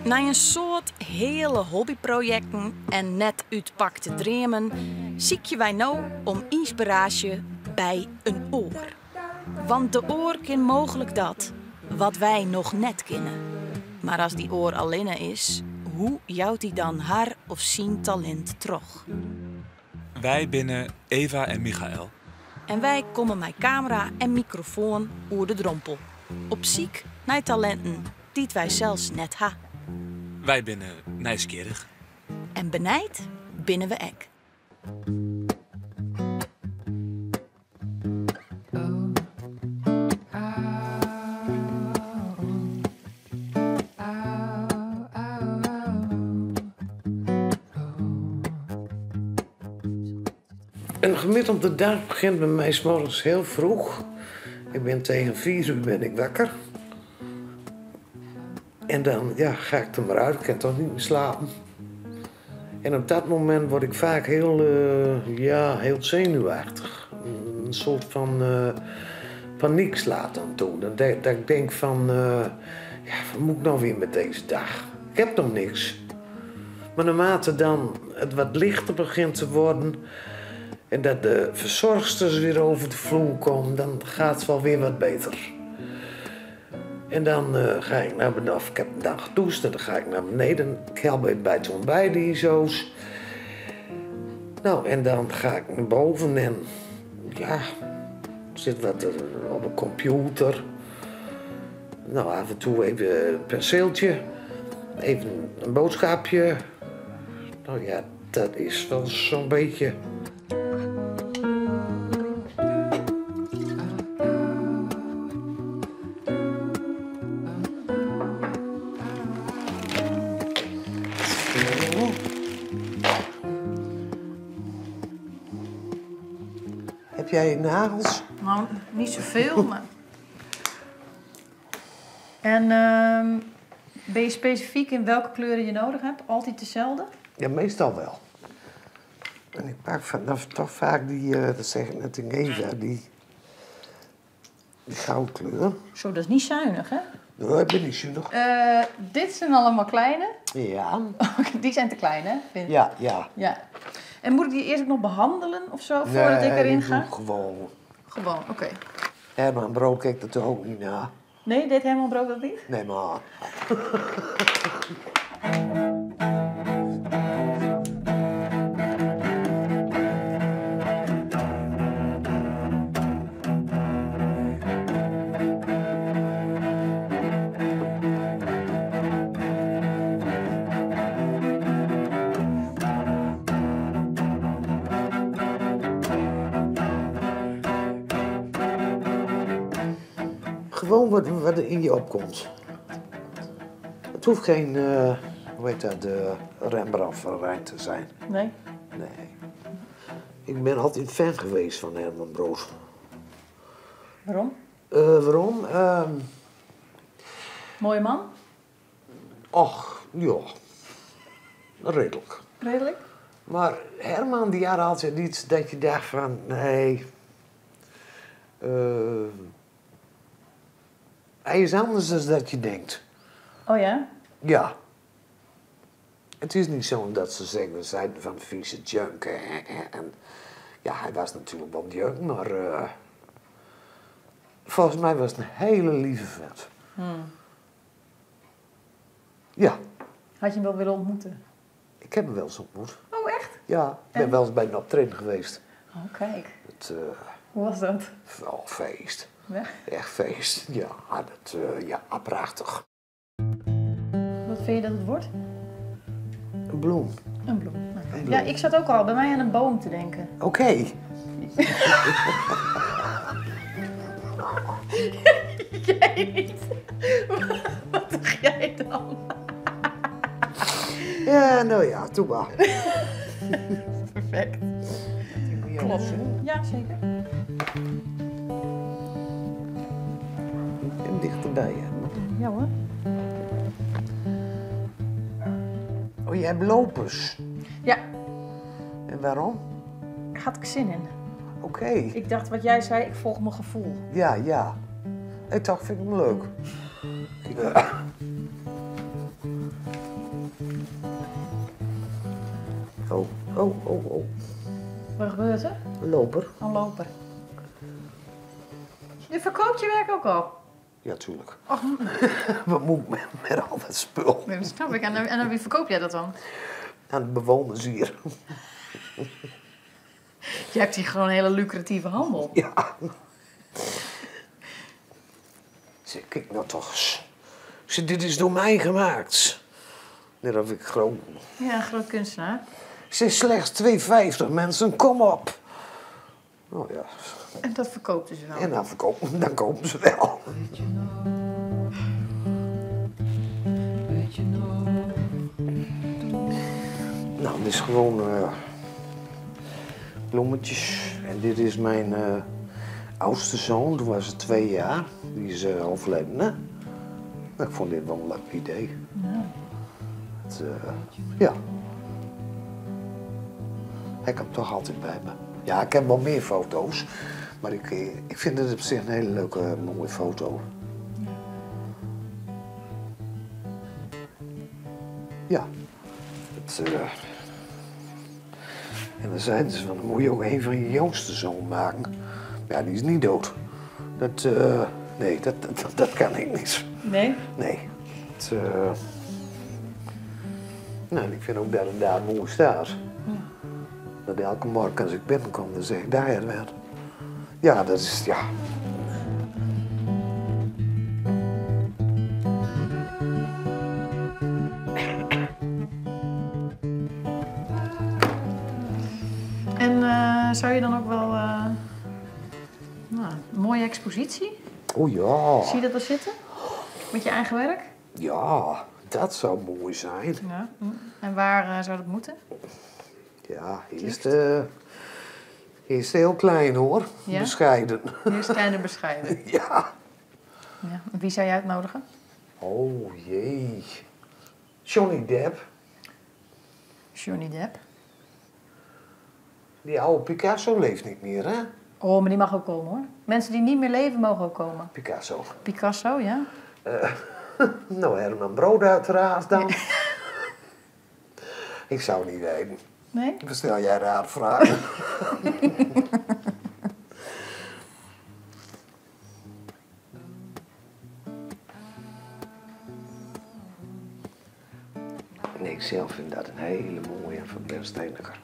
Na een soort hele hobbyprojecten en net uitpakte dromen, zoek je wij nou om inspiratie bij een oor. Want de oor kan mogelijk dat wat wij nog net kennen. Maar als die oor alleen is, hoe jouwt die dan haar of zijn talent terug? Wij binnen Eva en Michael. En wij komen met camera en microfoon oer de drompel. Op ziek naar talenten die wij zelfs net ha. Wij binnen nieuwsgierig. En benijd binnen we ek. Een gemiddelde dag begint bij mij 's morgens heel vroeg. Ik ben tegen 4 uur ben ik wakker. En dan ga ik er maar uit. Ik kan toch niet meer slapen. En op dat moment word ik vaak heel zenuwachtig. Een soort van paniek slaat dan toe. Dat ik denk van, wat moet ik nou weer met deze dag? Ik heb nog niks. Maar naarmate dan het wat lichter begint te worden en dat de verzorgsters weer over de vloer komen, dan gaat het wel weer wat beter. En dan ga ik naar beneden, of ik heb een dag gedoucht, en dan ga ik naar beneden. Ik help bij het ontbijt die zo's. Nou, en dan ga ik naar boven en zit wat op een computer. Nou, af en toe even een penseeltje, even een boodschapje. Nou ja, dat is wel zo'n beetje. Heb jij nagels? Nou, niet zoveel, maar... En ben je specifiek in welke kleuren je nodig hebt? Altijd dezelfde? Ja, meestal wel. En ik pak toch vaak die, dat zeg ik net in Eva, die goudkleur. Zo, dat is niet zuinig, hè? Nee, ik ben niet zuinig. Dit zijn allemaal kleine. Ja. Die zijn te klein, hè? Ja. En moet ik die eerst ook nog behandelen of zo, voordat ik erin ga? Nee, gewoon. Gewoon, oké. Herman Brood kijkt er toch ook niet naar? Nee, deed Herman Brood dat niet? Nee, maar... Gewoon wat er in je opkomt. Het hoeft geen, Rembrandt-verrijnd te zijn. Nee. Nee. Ik ben altijd fan geweest van Herman Brood. Waarom? Waarom? Mooie man? Och, ja. Redelijk. Redelijk? Maar Herman die had altijd iets dat je dacht van, nee... hij is anders dan dat je denkt. Oh ja? Ja. Het is niet zo dat ze zeggen, we zijn van vieze junk. En ja, hij was natuurlijk wel junk, maar... volgens mij was het een hele lieve vent. Ja. Had je hem wel willen ontmoeten? Ik heb hem wel eens ontmoet. Oh, echt? Ja, ik ben wel eens bij een optreden geweest. Oh, kijk. Hoe was dat? Oh, feest. Ja? Echt feest. Ja, prachtig. Wat vind je dat het wordt? Een bloem. Een bloem. Ja, ik zat ook al bij mij aan een boom te denken. Oké. Jij niet. Wat dacht jij dan? Ja, nou ja, doe maar. Perfect. Klopt. Ja, zeker. En dichterbij, hè. Ja hoor. Oh, jij hebt lopers. Ja, En waarom? daar had ik zin in. Oké. Ik dacht wat jij zei, ik volg mijn gevoel. Ja. Ik dacht, vind ik hem leuk. Oh. Wat gebeurt er? Een loper. Een loper. Je verkoopt je werk ook al? Ja, tuurlijk. Och, Wat moet ik met al dat spul? nee, dat snap ik. En aan wie verkoop jij dat dan? Aan de bewoners hier. Je hebt hier gewoon een hele lucratieve handel. Ja. Zeg, kijk nou toch eens. Zeg, dit is door mij gemaakt. Net of ik groot. Ja, een groot kunstenaar. Zeg, slechts 2,50 mensen, kom op. Oh ja. En dat verkoopt dus wel. En dan kopen ze wel. Nou, dit is gewoon bloemetjes. En dit is mijn oudste zoon, toen was het 2 jaar. Die is overleden, hè? Nou, ik vond dit wel een leuk idee. Ja. Het, ja. Ik heb hem toch altijd bij me. Ja, ik heb wel meer foto's. Maar ik vind het op zich een hele leuke, mooie foto. Ja. En dan zeiden ze van, dan moet je ook een van je jongste zoon maken. Ja, die is niet dood. Nee, dat kan ik niet. Nee? Nee. Nou, ik vind ook dat het daar mooi staat. Dat elke morgen als ik binnenkom, dan zeg ik, daar het weer. Ja, dat is, ja. En zou je dan ook wel... nou, een mooie expositie? Oh ja. Zie je dat er zitten? Met je eigen werk? Ja, dat zou mooi zijn. Ja. En waar zou dat moeten? Ja, eerst heel klein hoor. Ja? Bescheiden. Eerst klein en bescheiden. Ja. Ja. En wie zou je uitnodigen? Oh jee. Johnny Depp. Johnny Depp. Die oude Picasso leeft niet meer, hè? Oh, maar die mag ook komen hoor. Mensen die niet meer leven mogen ook komen. Picasso. Picasso, ja. Nou, Herman Brood uiteraard dan. Ik zou het niet weten. Nee? Stel jij raar vragen. Nee, ik zelf vind dat een hele mooie van Ben Steenakker.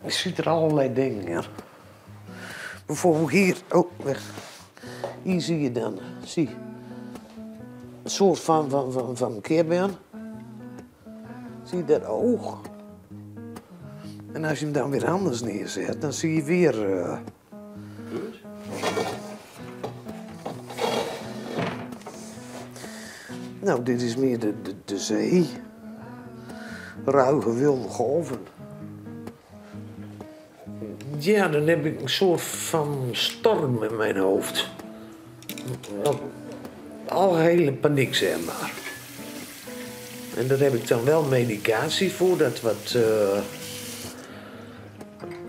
Je ziet er allerlei dingen in. Bijvoorbeeld hier, oh, weg. Hier zie je dan, zie. Een soort van keerbeen. Zie je dat oog? En als je hem dan weer anders neerzet, dan zie je weer... Nou, dit is meer de zee. Ruige wilde golven. Ja, dan heb ik een soort van storm in mijn hoofd. Algehele paniek, zeg maar. En daar heb ik dan wel medicatie voor, dat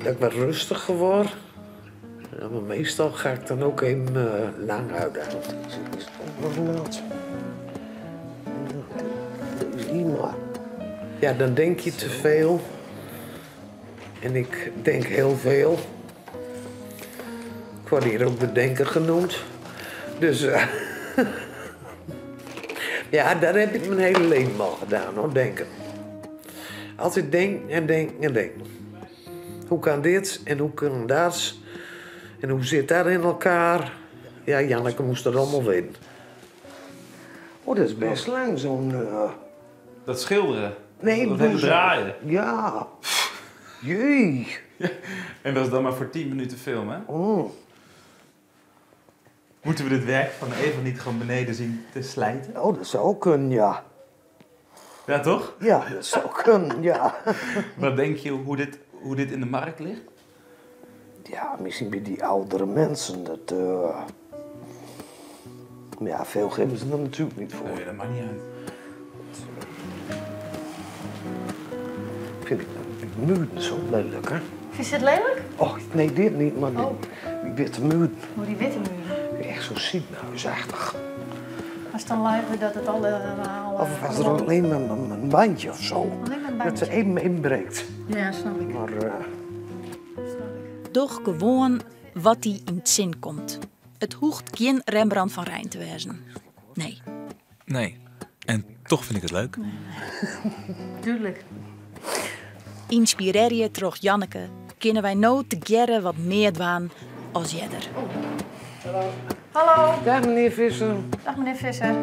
ik wat rustiger word. Ja, maar meestal ga ik dan ook even lang uithouden. Ja, dan denk je te veel. En ik denk heel veel. Ik word hier ook de denker genoemd. Dus ja, daar heb ik mijn hele leven al gedaan, hoor, denken. Altijd denk en denk en denk. Hoe kan dit en hoe kan dat? En hoe zit dat in elkaar? Ja, Janneke moest dat allemaal weten. Oh, dat is best lang, zo'n... Dat schilderen. Nee, dat hele draaien. Ja. Jee. En dat is dan maar voor 10 minuten film, hè? Oh. Moeten we dit werk van Eva niet gewoon beneden zien te slijten? Oh, dat zou ook kunnen, ja. Ja, toch? Ja, dat zou kunnen, ja. Maar denk je hoe dit in de markt ligt? Ja, misschien bij die oudere mensen, dat... Maar ja, veel geven ze er natuurlijk niet voor. Nee, dat maakt niet uit. Vind ik muren zo lelijk, hè? Vind je het lelijk? Oh, nee, dit niet, maar die witte muren. Oh, die witte muren. Echt zo ziekenhuisachtig. Was het dan live dat het alle Of was er alleen maar een bandje of zo? Alleen maar een dat ze even inbreekt. Ja, snap ik. Maar Doch gewoon wat die in het zin komt. Het hoeft geen Rembrandt van Rijn te wezen. Nee. Nee. En toch vind ik het leuk. Tuurlijk. Inspireer je terug Janneke, kunnen wij nou together wat meer doen als jeder. Hallo. dag meneer Visser. Dag meneer Visser.